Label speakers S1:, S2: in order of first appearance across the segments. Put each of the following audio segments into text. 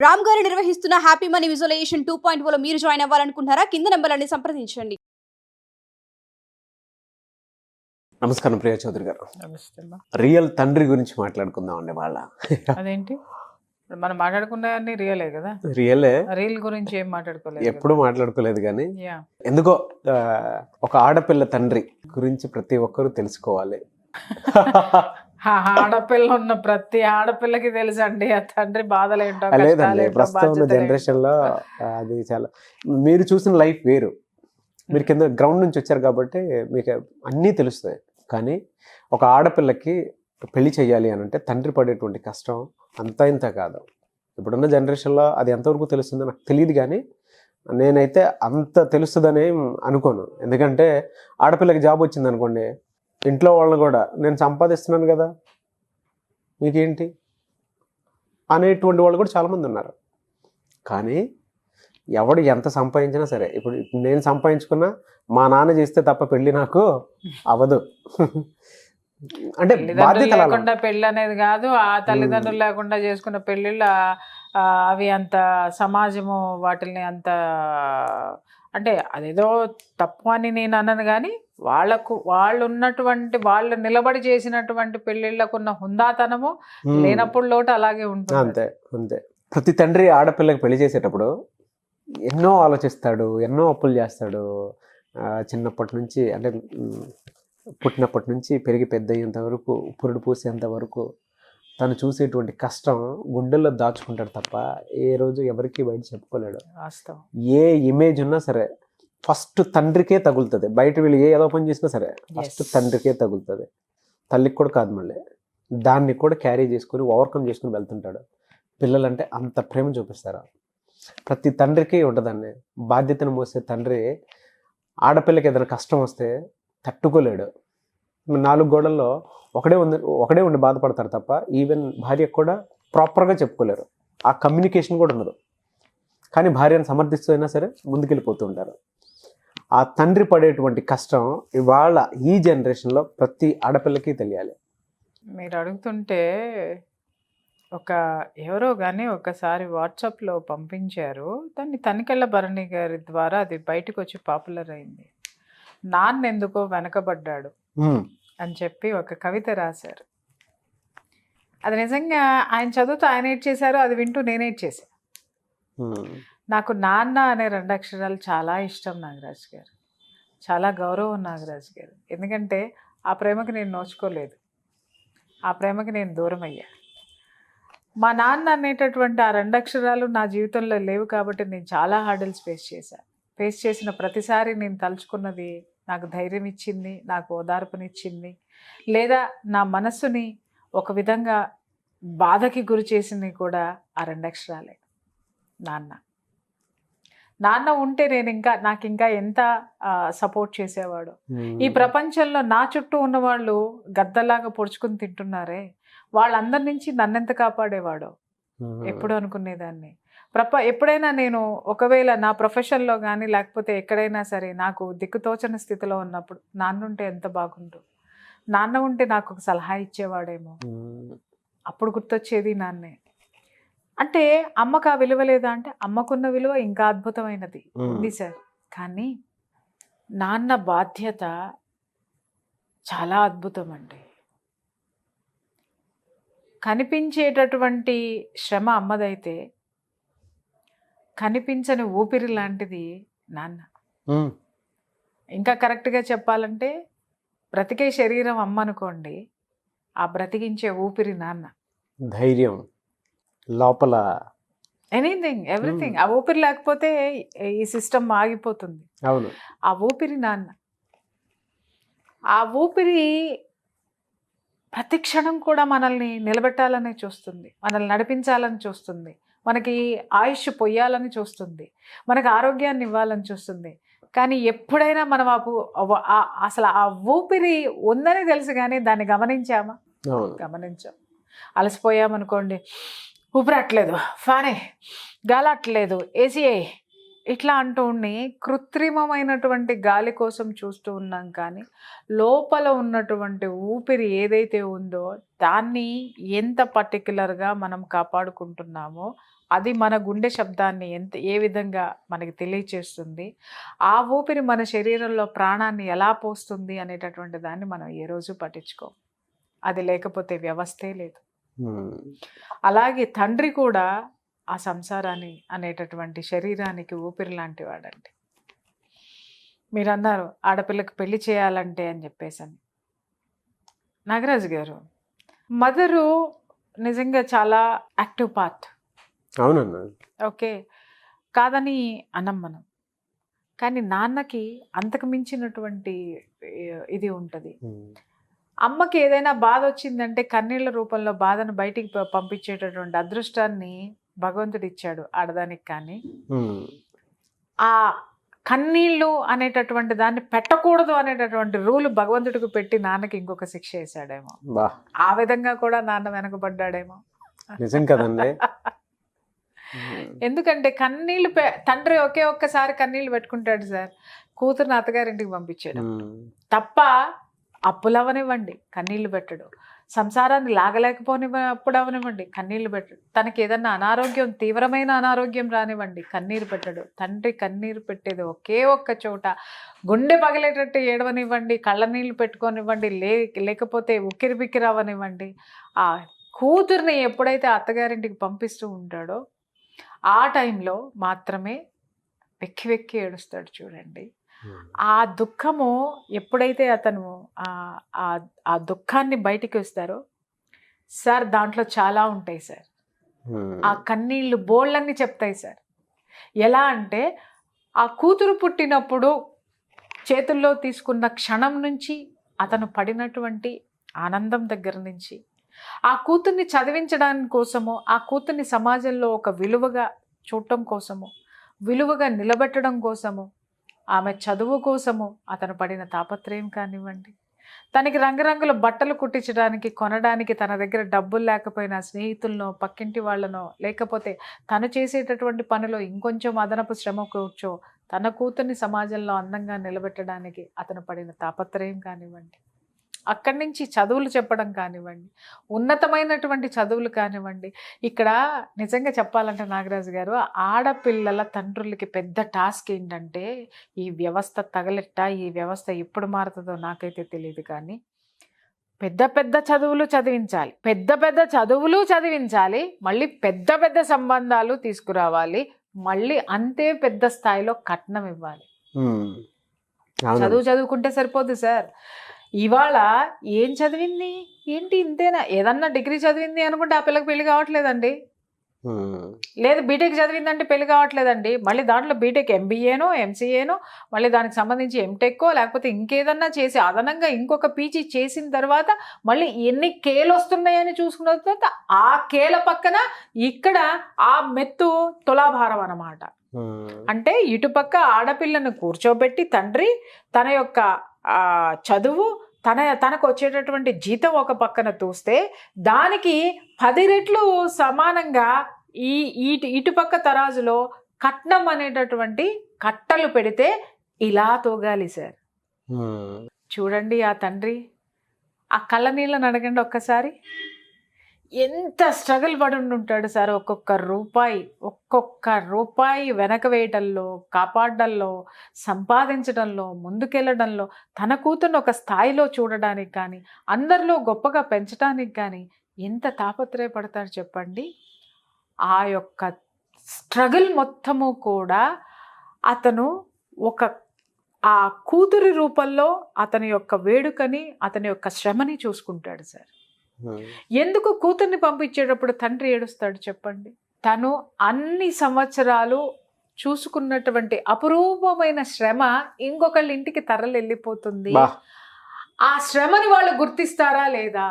S1: రామ్ గారు నిర్వహిస్తున్న happy money visualisation 2.0 మీరు జాయిన్ అవ్వాలనుకుంటున్నారా? కింద నంబర్లని సంప్రదించండి.
S2: నమస్కారం ప్రియ చౌదరి గారు.
S3: నమస్తే అమ్మా.
S2: రియల్ తండ్రి గురించి మాట్లాడుకుందాం అండి. వాళ్ళ
S3: అదేంటి మనం మాట్లాడుకున్నవన్నీ రియలే కదా,
S2: రియలే
S3: రీల్ గురించి ఏం మాట్లాడుకోలేదు
S2: ఎప్పుడు మాట్లాడుకోలేదు కానీ
S3: యా
S2: ఎందుకో ఒక ఆడపిల్ల తండ్రి గురించి ప్రతి ఒక్కరూ తెలుసుకోవాలి.
S3: ఆడపిల్ల ఉన్న ప్రతి ఆడపిల్లకి తెలుసు అండి ఆ తండ్రి బాధలు ఏంటో,
S2: లేదండి,
S3: కష్టాలు ఏంటో,
S2: ప్రస్తుతం ఉన్న
S3: బాధ్యతలు
S2: జనరేషన్ లో అది చాలా, మీరు చూసిన లైఫ్ వేరు. మీరు కింద గ్రౌండ్ నుంచి వచ్చారు కాబట్టి మీకు అన్నీ తెలుస్తాయి. కానీ ఒక ఆడపిల్లకి పెళ్లి చేయాలి అని అంటే తండ్రి పడేటువంటి కష్టం అంతా ఇంత కాదు. ఇప్పుడున్న జనరేషన్లో అది ఎంతవరకు తెలుస్తుందో నాకు తెలియదు, కానీ నేనైతే అంత తెలుస్తుందని అనుకోను. ఎందుకంటే ఆడపిల్లకి జాబ్ వచ్చింది అనుకోండి, ఇంట్లో వాళ్ళని కూడా నేను సంపాదిస్తున్నాను కదా మీకేంటి అనేటువంటి వాళ్ళు కూడా చాలామంది ఉన్నారు. కానీ ఎవడు ఎంత సంపాదించినా సరే, ఇప్పుడు నేను సంపాదించుకున్నా మా నాన్న చేస్తే తప్ప పెళ్ళి నాకు అవ్వదు. అంటే బాధ్యత
S3: లేకుండా పెళ్ళి అనేది కాదు, ఆ తల్లిదండ్రులు లేకుండా చేసుకున్న పెళ్ళిళ్ళు అవి అంత సమాజము వాటిని అంత అంటే అదేదో తప్పు అని నేను అన్నాను, కానీ వాళ్ళు ఉన్నటువంటి వాళ్ళు నిలబడి చేసినటువంటి పెళ్ళిళ్ళకున్న హుందాతనము లేనప్పుడు లోటు అలాగే ఉంటుంది.
S2: అంతే అంతే. ప్రతి తండ్రి ఆడపిల్లకి పెళ్లి చేసేటప్పుడు ఎన్నో ఆలోచిస్తాడు, ఎన్నో అప్పులు చేస్తాడు. చిన్నప్పటి నుంచి అంటే పుట్టినప్పటి నుంచి పెరిగి పెద్ద అయ్యేంత వరకు, పురుడు పూసేంత వరకు తను చూసేటువంటి కష్టం గుండెల్లో దాచుకుంటాడు తప్ప ఏ రోజు ఎవరికి బయట చెప్పుకోలేడు. ఏ ఇమేజ్ ఉన్నా సరే ఫస్ట్ తండ్రికే తగులుతుంది. బయట వీళ్ళు ఏదో పని చేసినా సరే ఫస్ట్ తండ్రికే తగులుతుంది, తల్లికి కూడా కాదు. మళ్ళీ దాన్ని కూడా క్యారీ చేసుకుని ఓవర్కమ్ చేసుకుని వెళ్తుంటాడు. పిల్లలంటే అంత ప్రేమ చూపిస్తారు. ప్రతి తండ్రికి ఉంటుందండి బాధ్యతను మోసే తండ్రి. ఆడపిల్లకి ఏదైనా కష్టం వస్తే తట్టుకోలేడు. 4 గోడల్లో ఒకడే ఉండి బాధపడతారు తప్ప ఈవెన్ భార్యకు కూడా ప్రాపర్గా చెప్పుకోలేరు. ఆ కమ్యూనికేషన్ కూడా ఉండదు. కానీ భార్యను సమర్థిస్తూ అయినా సరే ముందుకెళ్ళిపోతూ ఉంటారు. ఆ తండ్రి పడేటువంటి కష్టం ఇవాళ ఈ జనరేషన్లో ప్రతి ఆడపిల్లకి తెలియాలి.
S3: మీరు అడుగుతుంటే ఎవరో కానీ ఒకసారి వాట్సాప్లో పంపించారు, దాన్ని తనికెళ్ళ భరణి గారి ద్వారా అది బయటకు వచ్చి పాపులర్ అయింది. నాన్న ఎందుకో వెనకబడ్డాడు అని చెప్పి ఒక కవిత రాశారు. అది నిజంగా ఆయన చదువుతూ ఆయన ఏడ్ చేశారు, అది వింటూ నేను ఏడ్ చేశాను. నాకు నాన్న అనే 2 అక్షరాలు చాలా ఇష్టం నాగరాజ్ గారు, చాలా గౌరవం నాగరాజ్ గారు. ఎందుకంటే ఆ ప్రేమకి నేను నోచుకోలేదు, ఆ ప్రేమకి నేను దూరం అయ్యా. మా నాన్న అనేటటువంటి ఆ 2 అక్షరాలు నా జీవితంలో లేవు కాబట్టి నేను చాలా హార్డిల్స్ ఫేస్ చేసిన ప్రతిసారి నేను తలుచుకున్నది నాకు ధైర్యం ఇచ్చింది, నాకు ఓదార్పునిచ్చింది, లేదా నా మనస్సుని ఒక విధంగా బాధకి గురి చేసింది కూడా ఆ 2 అక్షరాలే. నాన్న ఉంటే నాకు ఇంకా ఎంత సపోర్ట్ చేసేవాడు. ఈ ప్రపంచంలో నా చుట్టూ ఉన్న వాళ్ళు గద్దలాగా పొడుచుకుని తింటున్నారే, వాళ్ళందరి నుంచి నన్నెంత కాపాడేవాడో ఎప్పుడు అనుకునేదాన్ని. ఎప్పుడైనా నేను ఒకవేళ నా ప్రొఫెషన్లో కానీ లేకపోతే ఎక్కడైనా సరే నాకు దిక్కుతోచని స్థితిలో ఉన్నప్పుడు నాన్న ఉంటే ఎంత బాగుండు, నాన్న ఉంటే నాకు ఒక సలహా ఇచ్చేవాడేమో, అప్పుడు గుర్తొచ్చేది నాన్నే. అంటే అమ్మకు ఆ విలువ లేదా అంటే అమ్మకున్న విలువ ఇంకా అద్భుతమైనది ఉంది సార్. కానీ నాన్న బాధ్యత చాలా అద్భుతం అండి. కనిపించేటటువంటి శ్రమ అమ్మదైతే కనిపించని ఊపిరి లాంటిది నాన్న. ఇంకా కరెక్ట్గా చెప్పాలంటే బ్రతికే శరీరం అమ్మ అనుకోండి, ఆ బ్రతికించే ఊపిరి నాన్న.
S2: ధైర్యం లోపల
S3: ఎనీథింగ్ ఎవ్రీథింగ్. ఆ ఊపిరి లేకపోతే ఈ సిస్టమ్ ఆగిపోతుంది.
S2: అవును,
S3: ఆ ఊపిరి నాన్న. ఆ ఊపిరి ప్రతి క్షణం కూడా మనల్ని నిలబెట్టాలని చూస్తుంది, మనల్ని నడిపించాలని చూస్తుంది, మనకి ఆయుష్ పొయ్యాలని చూస్తుంది, మనకు ఆరోగ్యాన్ని ఇవ్వాలని చూస్తుంది. కానీ ఎప్పుడైనా మనం అసలు ఆ ఊపిరి ఉందని తెలుసు కానీ దాన్ని గమనించామా? గమనించాం. అలసిపోయామనుకోండి, ఊపిరట్లేదు, ఫ్యానే గాలట్లేదు, ఏసీ ఇట్లా అంటూ ఉండి కృత్రిమమైనటువంటి గాలి కోసం చూస్తూ ఉన్నాం. కానీ లోపల ఉన్నటువంటి ఊపిరి ఏదైతే ఉందో దాన్ని ఎంత పర్టికులర్గా మనం కాపాడుకుంటున్నామో అది మన గుండె శబ్దాన్ని ఏ విధంగా మనకి తెలియచేస్తుంది, ఆ ఊపిరి మన శరీరంలో ప్రాణాన్ని ఎలా పోస్తుంది అనేటటువంటి దాన్ని మనం ఏ రోజు పట్టించుకోం. అది లేకపోతే వ్యవస్థే లేదు. అలాగే తండ్రి కూడా ఆ సంసారాన్ని అనేటటువంటి శరీరానికి ఊపిరి లాంటి వాడండి. మీరు అన్నారు ఆడపిల్లకి పెళ్లి చేయాలంటే అని చెప్పేసి. నాగరాజు గారు, మదరు నిజంగా చాలా యాక్టివ్ పార్ట్.
S2: అవునన్నా.
S3: ఓకే, కాదని అనం మనం. కానీ నాన్నకి అంతకు మించినటువంటి ఇది ఉంటుంది. అమ్మకి ఏదైనా బాధ వచ్చిందంటే కన్నీళ్ళ రూపంలో బాధను బయటికి పంపించేటటువంటి అదృష్టాన్ని భగవంతుడు ఇచ్చాడు ఆడదానికి. కానీ ఆ కన్నీళ్ళు అనేటటువంటి దాన్ని పెట్టకూడదు అనేటటువంటి రూల్ భగవంతుడికి పెట్టి నాన్నకి ఇంకొక శిక్ష వేసాడేమో. ఆ విధంగా కూడా నాన్న వెనకబడ్డాడేమో.
S2: నిజం కదండి.
S3: ఎందుకంటే కన్నీళ్ళు తండ్రి ఒక్కసారి కన్నీళ్ళు పెట్టుకుంటాడు సార్, కూతురుని అత్తగారింటికి పంపించాడు తప్ప అప్పులు అవనివ్వండి కన్నీళ్లు పెట్టడు, సంసారాన్ని లాగలేకపోనిప్పుడు అవనివ్వండి కన్నీళ్లు పెట్టడు, తనకి ఏదన్నా అనారోగ్యం తీవ్రమైన అనారోగ్యం రానివ్వండి కన్నీరు పెట్టడు. తండ్రి కన్నీరు పెట్టేది ఒకే ఒక్క చోట, గుండె పగిలేటట్టు ఏడవనివ్వండి, కళ్ళ నీళ్ళు పెట్టుకోనివ్వండి, లేకపోతే ఉక్కిరి బిక్కిరి అవ్వనివ్వండి, ఆ కూతుర్ని ఎప్పుడైతే అత్తగారింటికి పంపిస్తూ ఉంటాడో ఆ టైంలో మాత్రమే వెక్కి వెక్కి ఏడుస్తాడు చూడండి. ఆ దుఃఖము ఎప్పుడైతే అతను ఆ దుఃఖాన్ని బయటికి వస్తారో సార్, దాంట్లో చాలా ఉంటాయి సార్. ఆ కన్నీళ్ళు బోళ్ళన్నీ చెప్తాయి సార్. ఎలా అంటే ఆ కూతురు పుట్టినప్పుడు చేతుల్లో తీసుకున్న క్షణం నుంచి అతను పడినటువంటి ఆనందం దగ్గర నుంచి, ఆ కూతుర్ని చదివించడానికి కోసము, ఆ కూతుర్ని సమాజంలో ఒక విలువగా చూడటం కోసము, విలువగా నిలబెట్టడం కోసము, ఆమె చదువు కోసము అతను పడిన తాపత్రయం కానివ్వండి, తనకి రంగురంగుల బట్టలు కుట్టించడానికి కొనడానికి తన దగ్గర డబ్బులు లేకపోయినా స్నేహితులనో పక్కింటి వాళ్ళనో లేకపోతే తను చేసేటటువంటి పనిలో ఇంకొంచెం అదనపు శ్రమ కూర్చో తన కూతుర్ని సమాజంలో అందంగా నిలబెట్టడానికి అతను పడిన తాపత్రయం కానివ్వండి, అక్కడి నుంచి చదువులు చెప్పడం కానివ్వండి, ఉన్నతమైనటువంటి చదువులు కానివ్వండి. ఇక్కడ నిజంగా చెప్పాలంటే నాగరాజు గారు, ఆడపిల్లల తండ్రులకి పెద్ద టాస్క్ ఏంటంటే ఈ వ్యవస్థ తగలెట్ట, ఈ వ్యవస్థ ఎప్పుడు మారుతుందో నాకైతే తెలియదు, కానీ పెద్ద పెద్ద చదువులు చదివించాలి, పెద్ద పెద్ద చదువులు చదివించాలి, మళ్ళీ పెద్ద పెద్ద సంబంధాలు తీసుకురావాలి, మళ్ళీ అంతే పెద్ద స్థాయిలో కట్నం ఇవ్వాలి. చదువుకుంటే సరిపోదు సార్. ఇవాళ ఏం చదివింది ఏంటి ఇంతేనా, ఏదన్నా డిగ్రీ చదివింది అనుకుంటే ఆ పిల్లకి పెళ్లి కావట్లేదండి, లేదు బీటెక్ చదివిందంటే పెళ్లి కావట్లేదండి, మళ్ళీ దాంట్లో బీటెక్ ఎంబీఏనో ఎంసీఏనో మళ్ళీ దానికి సంబంధించి ఎంటెక్కో లేకపోతే ఇంకేదన్నా చేసి అదనంగా ఇంకొక పీజీ చేసిన తర్వాత మళ్ళీ ఎన్ని కేలు వస్తున్నాయని చూసుకున్న తర్వాత ఆ కేల పక్కన ఇక్కడ ఆ మెత్తు తులాభారం అన్నమాట. అంటే ఇటుపక్క ఆడపిల్లను కూర్చోబెట్టి తండ్రి తన యొక్క చదువు తనకు వచ్చేటటువంటి జీతం ఒక పక్కన చూస్తే దానికి 10 రెట్లు సమానంగా ఇటుపక్క తరాజులో కట్నం అనేటటువంటి కట్టలు పెడితే ఇలా తోగాలి సార్. చూడండి ఆ తండ్రి ఆ కళ్ళ నీళ్ళని అడగండి ఒక్కసారి, ఎంత స్ట్రగుల్ పడి ఉంటాడు సార్. ఒక్కొక్క రూపాయి వెనక వేయటంలో, కాపాడడంలో, సంపాదించడంలో, ముందుకెళ్ళడంలో, తన కూతుర్ని ఒక స్థాయిలో చూడడానికి కానీ అందరిలో గొప్పగా పెంచడానికి కానీ ఎంత తాపత్రయపడతాడు చెప్పండి. ఆ యొక్క స్ట్రగుల్ మొత్తము కూడా అతను ఆ కూతురి రూపంలో అతని యొక్క వేడుకని, అతని యొక్క శ్రమని చూసుకుంటాడు సార్. ఎందుకు కూతుర్ని పంపించేటప్పుడు తండ్రి ఏడుస్తాడు చెప్పండి. తను అన్ని సంవత్సరాలు చూసుకున్నటువంటి అపురూపమైన శ్రమ ఇంకొకళ్ళ ఇంటికి తరలి వెళ్ళిపోతుంది. ఆ శ్రమని వాళ్ళు గుర్తిస్తారా లేదా?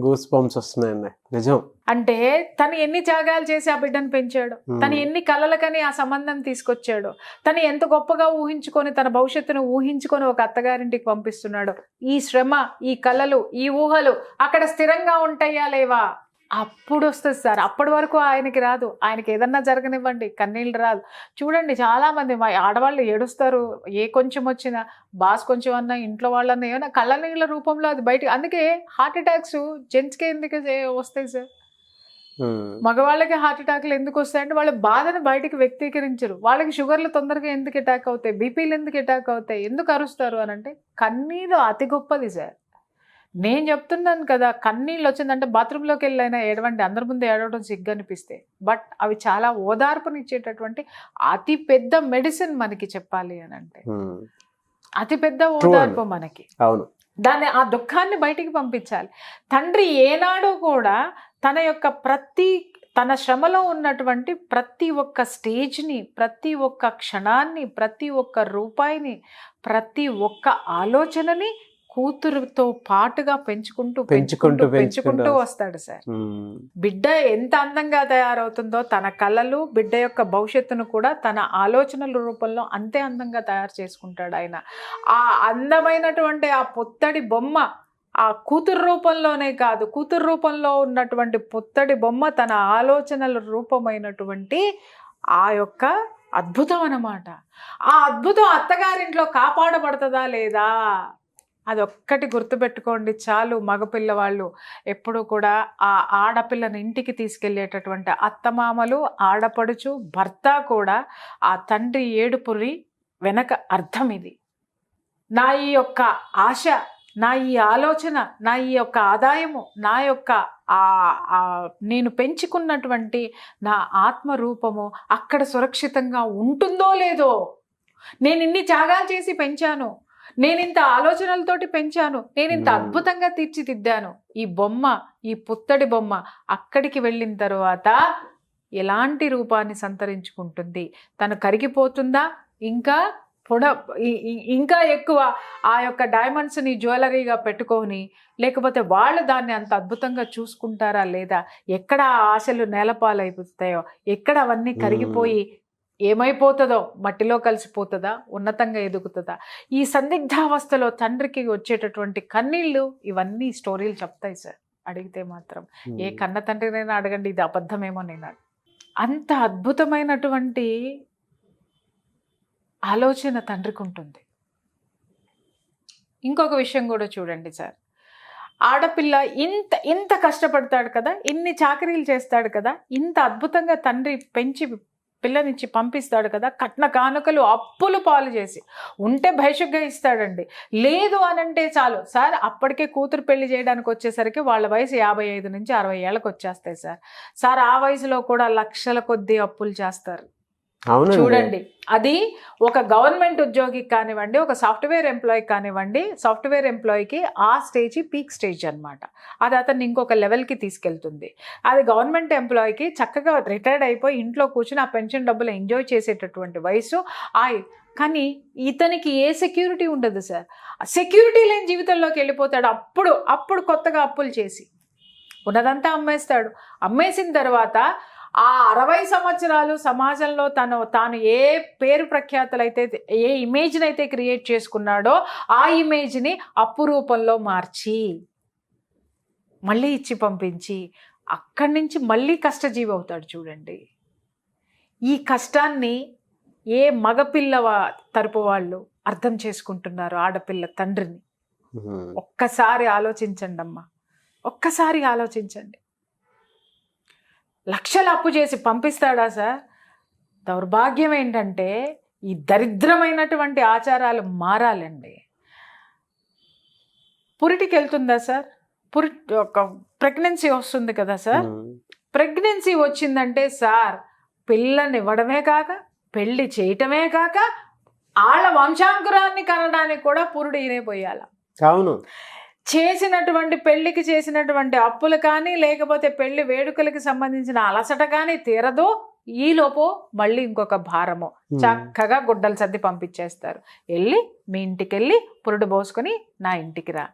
S2: గూస్ బంప్స్ వస్తున్నాయండి నిజం.
S3: అంటే తను ఎన్ని త్యాగాలు చేసి ఆ బిడ్డను పెంచాడు, తను ఎన్ని కలలకని ఆ సంబంధం తీసుకొచ్చాడు, తను ఎంత గొప్పగా ఊహించుకొని తన భవిష్యత్తును ఊహించుకొని ఒక అత్తగారింటికి పంపిస్తున్నాడు. ఈ శ్రమ, ఈ కలలు, ఈ ఊహలు అక్కడ స్థిరంగా ఉంటాయా లేవా? అప్పుడు వస్తుంది సార్. అప్పటి వరకు ఆయనకి రాదు. ఆయనకి ఏదన్నా జరగనివ్వండి, కన్నీళ్ళు రాదు. చూడండి చాలామంది మా ఆడవాళ్ళు ఏడుస్తారు, ఏ కొంచెం వచ్చినా బాస్ కొంచెం అన్నా ఇంట్లో వాళ్ళన్నా ఏమన్నా కళ్ళ నీళ్ళ రూపంలో అది బయట. అందుకే హార్ట్ అటాక్స్ జెంట్స్కే ఎందుకు వస్తాయి సార్? మగవాళ్ళకి హార్ట్ అటాక్లు ఎందుకు వస్తాయంటే వాళ్ళ బాధను బయటికి వ్యక్తీకరించరు. వాళ్ళకి షుగర్లు తొందరగా ఎందుకు అటాక్ అవుతాయి, బీపీలు ఎందుకు అటాక్ అవుతాయి, ఎందుకు అరుస్తారు అని అంటే కన్నీరు అతి గొప్పది సార్. నేను చెప్తున్నాను కదా, కన్నీళ్ళు వచ్చిందంటే బాత్రూంలోకి వెళ్ళైనా ఏడవండి, అందరి ముందు ఏడవడం సిగ్గు అనిపిస్తే. బట్ అవి చాలా ఓదార్పునిచ్చేటటువంటి అతి పెద్ద మెడిసిన్ మనకి చెప్పాలి అని అంటే. అతి పెద్ద ఓదార్పు మనకి.
S2: అవును.
S3: దాన్ని ఆ దుఃఖాన్ని బయటికి పంపించాలి. తండ్రి ఏనాడు కూడా తన శ్రమలో ఉన్నటువంటి ప్రతి ఒక్క స్టేజ్ని, ప్రతి ఒక్క క్షణాన్ని, ప్రతి ఒక్క రూపాయిని, ప్రతి ఒక్క ఆలోచనని కూతురుతో పాటుగా పెంచుకుంటూ వస్తాడు సార్. బిడ్డ ఎంత అందంగా తయారవుతుందో తన కళలు, బిడ్డ యొక్క భవిష్యత్తును కూడా తన ఆలోచనల రూపంలో అంతే అందంగా తయారు చేసుకుంటాడు ఆయన. ఆ అందమైనటువంటి ఆ పొత్తడి బొమ్మ ఆ కూతురు రూపంలోనే కాదు, కూతురు రూపంలో ఉన్నటువంటి పొత్తడి బొమ్మ తన ఆలోచనల రూపమైనటువంటి ఆ యొక్క అద్భుతం అన్నమాట. ఆ అద్భుతం అత్తగారింట్లో కాపాడబడుతుందా లేదా అదొక్కటి గుర్తుపెట్టుకోండి చాలు. మగపిల్లవాళ్ళు ఎప్పుడు కూడా ఆ ఆడపిల్లని ఇంటికి తీసుకెళ్ళేటటువంటి అత్తమామలు, ఆడపడుచు, భర్త కూడా ఆ తండ్రి ఏడుపురి వెనక అర్థం ఇది. నా ఈ యొక్క ఆశ, నా ఈ ఆలోచన, నా ఈ యొక్క ఆదాయము, నా యొక్క నేను పెంచుకున్నటువంటి నా ఆత్మరూపము అక్కడ సురక్షితంగా ఉంటుందో లేదో, నేను ఇన్ని త్యాగాలు చేసి పెంచాను, నేను ఇంత ఆలోచనలతోటి పెంచాను, నేను ఇంత అద్భుతంగా తీర్చిదిద్దాను, ఈ బొమ్మ, ఈ పుత్తడి బొమ్మ అక్కడికి వెళ్ళిన తర్వాత ఎలాంటి రూపాన్ని సంతరించుకుంటుంది? తను కరిగిపోతుందా, ఇంకా ఎక్కువ ఆ యొక్క డైమండ్స్ని జ్యువెలరీగా పెట్టుకొని, లేకపోతే వాళ్ళు దాన్ని అంత అద్భుతంగా చూసుకుంటారా లేదా, ఎక్కడ ఆశలు నేలపాలైపోతాయో, ఎక్కడ అవన్నీ కరిగిపోయి ఏమైపోతుందో, మట్టిలో కలిసిపోతుందా, ఉన్నతంగా ఎదుగుతుందా? ఈ సందిగ్ధావస్థలో తండ్రికి వచ్చేటటువంటి కన్నీళ్ళు ఇవన్నీ స్టోరీలు చెప్తాయి సార్. అడిగితే మాత్రం ఏ కన్న తండ్రినైనా అడగండి, ఇది అబద్ధమేమో నేను. అంత అద్భుతమైనటువంటి ఆలోచన తండ్రికి ఉంటుంది. ఇంకొక విషయం కూడా చూడండి సార్, ఆడపిల్ల ఇంత కష్టపడతాడు కదా, ఇన్ని చాకరీలు చేస్తాడు కదా, ఇంత అద్భుతంగా తండ్రి పెంచి పిల్లనిచ్చి పంపిస్తాడు కదా, కట్న కానుకలు అప్పులు పాలు చేసి ఉంటే భైషుగ్గా ఇస్తాడండి. లేదు అనంటే చాలు సార్, అప్పటికే కూతురు పెళ్లి చేయడానికి వచ్చేసరికి వాళ్ళ వయసు 55 నుంచి 60 ఏళ్ళకి వచ్చేస్తాయి సార్. ఆ వయసులో కూడా లక్షల కొద్దీ అప్పులు చేస్తారు. చూడండి, అది ఒక గవర్నమెంట్ ఉద్యోగికి కానివ్వండి, ఒక సాఫ్ట్వేర్ ఎంప్లాయీకి కానివ్వండి, సాఫ్ట్వేర్ ఎంప్లాయీకి ఆ స్టేజ్ పీక్ స్టేజ్ అనమాట. అది అతన్ని ఇంకొక లెవెల్కి తీసుకెళ్తుంది. అది గవర్నమెంట్ ఎంప్లాయీకి చక్కగా రిటైర్డ్ అయిపోయి ఇంట్లో కూర్చుని ఆ పెన్షన్ డబ్బులు ఎంజాయ్ చేసేటటువంటి వయసు. కానీ ఇతనికి ఏ సెక్యూరిటీ ఉండదు సార్. సెక్యూరిటీ లేని జీవితంలోకి వెళ్ళిపోతాడు. అప్పుడు కొత్తగా అప్పులు చేసి ఉన్నదంతా అమ్మేస్తాడు. అమ్మేసిన తర్వాత ఆ 60 సంవత్సరాలు సమాజంలో తాను ఏ పేరు ప్రఖ్యాతులైతే, ఏ ఇమేజ్ని అయితే క్రియేట్ చేసుకున్నాడో ఆ ఇమేజ్ని అప్పు రూపంలో మార్చి మళ్ళీ ఇచ్చి పంపించి అక్కడి నుంచి మళ్ళీ కష్టజీవి అవుతాడు. చూడండి, ఈ కష్టాన్ని ఏ మగపిల్ల తరపు వాళ్ళు అర్థం చేసుకుంటున్నారు ఆడపిల్ల తండ్రిని? ఒక్కసారి ఆలోచించండి అమ్మా, ఒక్కసారి ఆలోచించండి. లక్షలు అప్పు చేసి పంపిస్తాడా సార్? దౌర్భాగ్యం ఏంటంటే ఈ దరిద్రమైనటువంటి ఆచారాలు మారాలండి. పురిటికి వెళ్తుందా సార్? ఒక ప్రెగ్నెన్సీ వస్తుంది కదా సార్. ప్రెగ్నెన్సీ వచ్చిందంటే సార్, పిల్లని ఇవ్వడమే కాక, పెళ్లి చేయటమే కాక, ఆళ్ళ వంశాంకురాన్ని కనడానికి కూడా పురుడు ఈనే పోయాల.
S2: అవును.
S3: చేసినటువంటి పెళ్లికి చేసినటువంటి అప్పులు కానీ, లేకపోతే పెళ్లి వేడుకలకి సంబంధించిన అలసట కానీ తీరదు. ఈలోపు మళ్ళీ ఇంకొక భారము. చక్కగా గుడ్డలు సర్ది పంపించేస్తారు. వెళ్ళి మీ ఇంటికి వెళ్ళి పురుడు పోసుకొని నా ఇంటికి రా.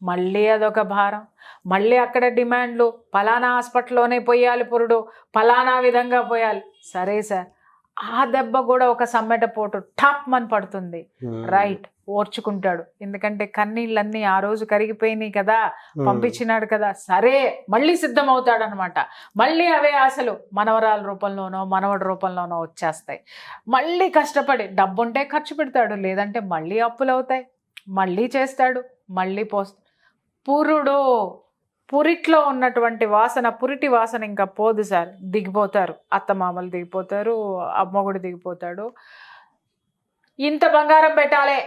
S3: మళ్ళీ అదొక భారం. మళ్ళీ అక్కడ డిమాండ్లు, ఫలానా హాస్పిటల్లోనే పోయాలి పురుడు, ఫలానా విధంగా పోయాలి. సరే సార్, ఆ దెబ్బ కూడా ఒక సమ్మెట పోటు టాప్ మని పడుతుంది. రైట్, ఓర్చుకుంటాడు. ఎందుకంటే కన్నీళ్ళన్నీ ఆ రోజు కరిగిపోయినాయి కదా, పంపించినాడు కదా. సరే, మళ్ళీ సిద్ధం అవుతాడు అనమాట. మళ్ళీ అవే ఆశలు మనవరాల రూపంలోనో మనవడి రూపంలోనో వచ్చేస్తాయి. మళ్ళీ కష్టపడి డబ్బుంటే ఖర్చు పెడతాడు, లేదంటే మళ్ళీ అప్పులు అవుతాయి. మళ్ళీ చేస్తాడు, మళ్ళీ పురుడు పురిట్లో ఉన్నటువంటి వాసన, పురిటి వాసన ఇంకా పోదు సార్. దిగిపోతారు, అత్తమామలు దిగిపోతారు, అమ్మగుడు దిగిపోతాడు. ఇంత బంగారం పెట్టాలి,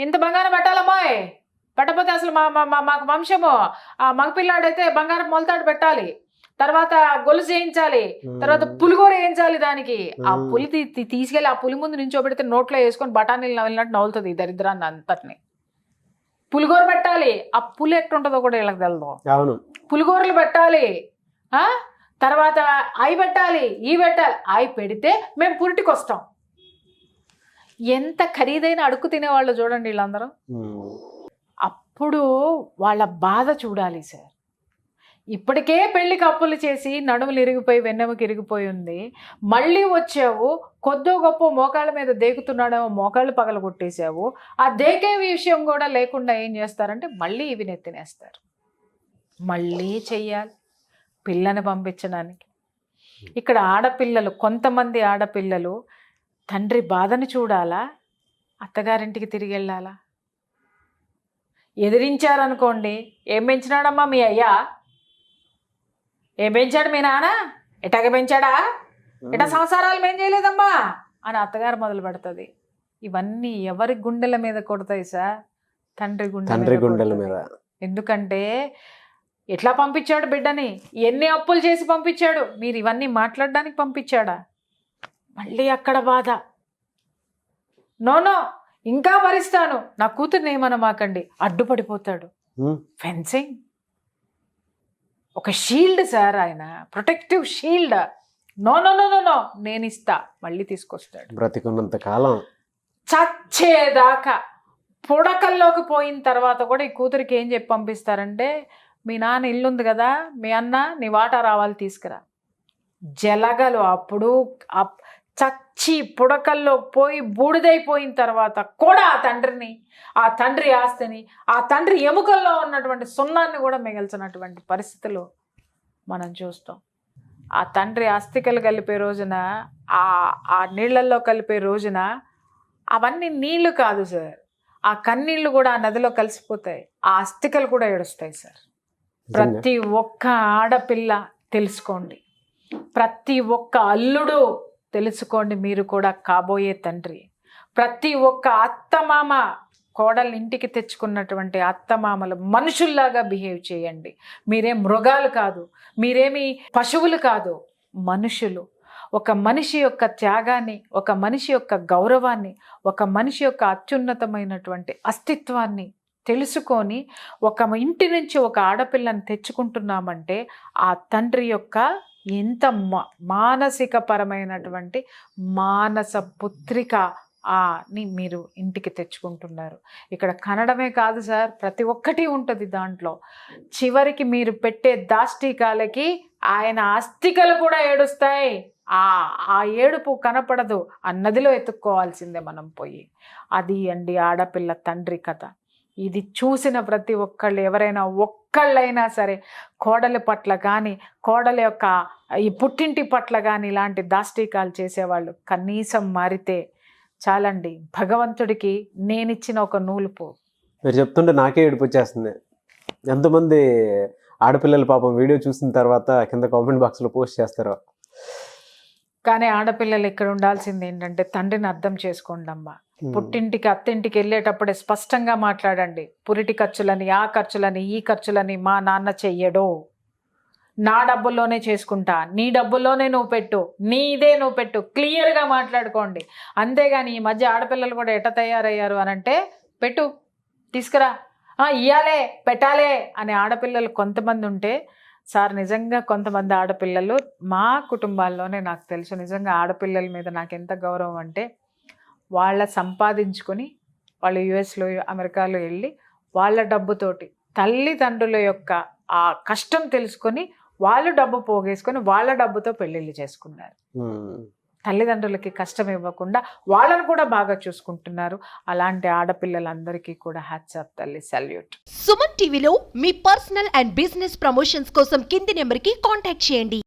S3: ఇంత బంగారం పెట్టాలమ్మాయ్, పెట్టకపోతే అసలు మాకు వంశము, ఆ మగపిల్లాడైతే బంగారం మొలతాడు పెట్టాలి, తర్వాత గొలుసు వేయించాలి, తర్వాత పులిగోర వేయించాలి. దానికి ఆ పులి తీసుకెళ్ళి ఆ పులి ముందు నించోబెడితే నోట్లో వేసుకొని బఠానీలు నవ్వినట్టు నవ్వుతుంది ఈ దరిద్రాన్ని అంతటిని. పులిగోర పెట్టాలి, ఆ పులి ఎట్టుంటుందో కూడా వీళ్ళకి తెలదు.
S2: అవును,
S3: పులిగోరలు పెట్టాలి, తర్వాత అయి పెట్టాలి, ఈ పెట్టాలి. అయి పెడితే మేము పురిటికి వస్తాం. ఎంత ఖరీదైన అడుక్కు తినేవాళ్ళు చూడండి వీళ్ళందరూ. అప్పుడు వాళ్ళ బాధ చూడాలి సార్. ఇప్పటికే పెళ్లికి అప్పులు చేసి నడుములు ఇరిగిపోయి వెన్నెముకి ఇరిగిపోయి ఉంది, మళ్ళీ వచ్చావు, కొద్దో గొప్ప మోకాళ్ళ మీద దేకుతున్నాడేమో, మోకాళ్ళు పగల కొట్టేసావు. ఆ దేకే విషయం కూడా లేకుండా ఏం చేస్తారంటే మళ్ళీ ఇవి నెత్తినేస్తారు. మళ్ళీ చెయ్యాలి పిల్లని పంపించడానికి. ఇక్కడ ఆడపిల్లలు, కొంతమంది ఆడపిల్లలు తండ్రి బాధను చూడాలా, అత్తగారింటికి తిరిగి వెళ్ళాలా? ఎదిరించారనుకోండి, ఏం పెంచినాడమ్మా మీ అయ్యా, ఏం పెంచాడు మీ నాన్న, ఎటాగ పెంచాడా, ఎటా సంసారాలు మేం చేయలేదమ్మా అని అత్తగారు మొదలు పెడుతుంది. ఇవన్నీ ఎవరి గుండెల మీద కొడతాయి సార్? తండ్రి గుండెల మీద. ఎందుకంటే ఎట్లా పంపించాడు బిడ్డని, ఎన్ని అప్పులు చేసి పంపించాడు, మీరు ఇవన్నీ మాట్లాడడానికి పంపించాడా? మళ్ళీ అక్కడ బాధ. నో ఇంకా భరిస్తాను, నా కూతుర్ని ఏమనమాకండి, అడ్డుపడిపోతాడు. ఫెన్సింగ్ ఒక షీల్డ్ సార్, ఆయన ప్రొటెక్టివ్ షీల్డ్. నో నేను ఇస్తా, మళ్ళీ తీసుకొస్తాడు.
S2: బ్రతికున్నంత కాలం,
S3: చచ్చేదాకా. పుడకల్లోకి పోయిన తర్వాత కూడా ఈ కూతురికి ఏం చెప్పి పంపిస్తారంటే, మీ నాన్న ఇల్లుంది కదా, మీ అన్న నీ వాటా రావాలి తీసుకురా. జలగలు అప్పుడు చచ్చి పుడకల్లో పోయి బూడిదైపోయిన తర్వాత కూడా ఆ తండ్రిని, ఆ తండ్రి ఆస్తిని, ఆ తండ్రి ఎముకల్లో ఉన్నటువంటి సున్నాన్ని కూడా మిగల్చినటువంటి పరిస్థితులు మనం చూస్తాం. ఆ తండ్రి అస్థికలు కలిపే రోజున, ఆ నీళ్ళల్లో కలిపే రోజున అవన్నీ నీళ్లు కాదు సార్, ఆ కన్నీళ్లు కూడా ఆ నదిలో కలిసిపోతాయి, ఆ అస్థికలు కూడా ఏడుస్తాయి సార్. ప్రతి ఒక్క ఆడపిల్ల తెలుసుకోండి, ప్రతి ఒక్క అల్లుడు తెలుసుకోండి, మీరు కూడా కాబోయే తండ్రి. ప్రతి ఒక్క అత్తమామ, కోడలు ఇంటికి తెచ్చుకున్నటువంటి అత్తమామలు మనుషుల్లాగా బిహేవ్ చేయండి. మీరేం మృగాలు కాదు, మీరేమి పశువులు కాదు, మనుషులు. ఒక మనిషి యొక్క త్యాగాన్ని, ఒక మనిషి యొక్క గౌరవాన్ని, ఒక మనిషి యొక్క అత్యున్నతమైనటువంటి అస్తిత్వాన్ని తెలుసుకొని ఒక ఇంటి నుంచి ఒక ఆడపిల్లని తెచ్చుకుంటున్నామంటే ఆ తండ్రి యొక్క ఎంత మానసిక పరమైనటువంటి మానస పుత్రిక ని మీరు ఇంటికి తెచ్చుకుంటున్నారు. ఇక్కడ కనడమే కాదు సార్, ప్రతి ఒక్కటి ఉంటుంది దాంట్లో. చివరికి మీరు పెట్టే దాష్టికాలకి ఆయన అస్థికలు కూడా ఏడుస్తాయి. ఆ ఏడుపు కనపడదు, ఆ నదిలో ఎత్తుక్కోవాల్సిందే మనం పోయి. అది అండి ఆడపిల్ల తండ్రి కథ. ఇది చూసిన ప్రతి ఒక్కళ్ళు, ఎవరైనా ఒక్కళ్ళైనా సరే కోడలి పట్ల కానీ, కోడల యొక్క ఈ పుట్టింటి పట్ల కానీ ఇలాంటి దాష్టికాలు చేసేవాళ్ళు కనీసం మారితే చాలండి. భగవంతుడికి నేనిచ్చిన ఒక నూలుపు.
S2: మీరు చెప్తుంటే నాకే ఏడుపు వచ్చేస్తుంది. ఎంతమంది ఆడపిల్లల పాపం వీడియో చూసిన తర్వాత కింద కామెంట్ బాక్స్లో పోస్ట్ చేస్తారో.
S3: కానీ ఆడపిల్లలు ఇక్కడ ఉండాల్సింది ఏంటంటే, తండ్రిని అర్థం చేసుకోండి అమ్మా. పుట్టింటికి అత్తింటికి వెళ్ళేటప్పుడే స్పష్టంగా మాట్లాడండి. పురిటి ఖర్చులని, ఆ ఖర్చులని, ఈ ఖర్చులని మా నాన్న చెయ్యడు, నా డబ్బుల్లోనే చేసుకుంటా, నీ డబ్బుల్లోనే నువ్వు పెట్టు, నీదే నువ్వు పెట్టు, క్లియర్గా మాట్లాడుకోండి. అంతేగాని ఈ మధ్య ఆడపిల్లలు కూడా ఎట్ట తయారయ్యారు అని అంటే, పెట్టు, తీసుకురా, ఇయ్యాలే, పెట్టాలే అనే ఆడపిల్లలు కొంతమంది ఉంటే సార్, నిజంగా కొంతమంది ఆడపిల్లలు మా కుటుంబాల్లోనే నాకు తెలుసు. నిజంగా ఆడపిల్లల మీద నాకు ఎంత గౌరవం అంటే, వాళ్ళ సంపాదించుకొని వాళ్ళు యుఎస్లో, అమెరికాలో వెళ్ళి వాళ్ళ డబ్బుతోటి తల్లిదండ్రుల యొక్క ఆ కష్టం తెలుసుకొని వాళ్ళు డబ్బు పోగేసుకొని వాళ్ళ డబ్బుతో పెళ్ళిళ్ళు చేసుకున్నారు. తల్లిదండ్రులకి కష్టం ఇవ్వకుండా వాళ్ళను కూడా బాగా చూసుకుంటున్నారు. అలాంటి ఆడపిల్లలందరికీ కూడా హ్యాట్స్ ఆఫ్ తల్లి, సల్యూట్.
S4: సుమన్ టీవీలో మీ పర్సనల్ అండ్ బిజినెస్ ప్రమోషన్స్ కోసం కింది నెంబర్కి కాంటాక్ట్ చేయండి.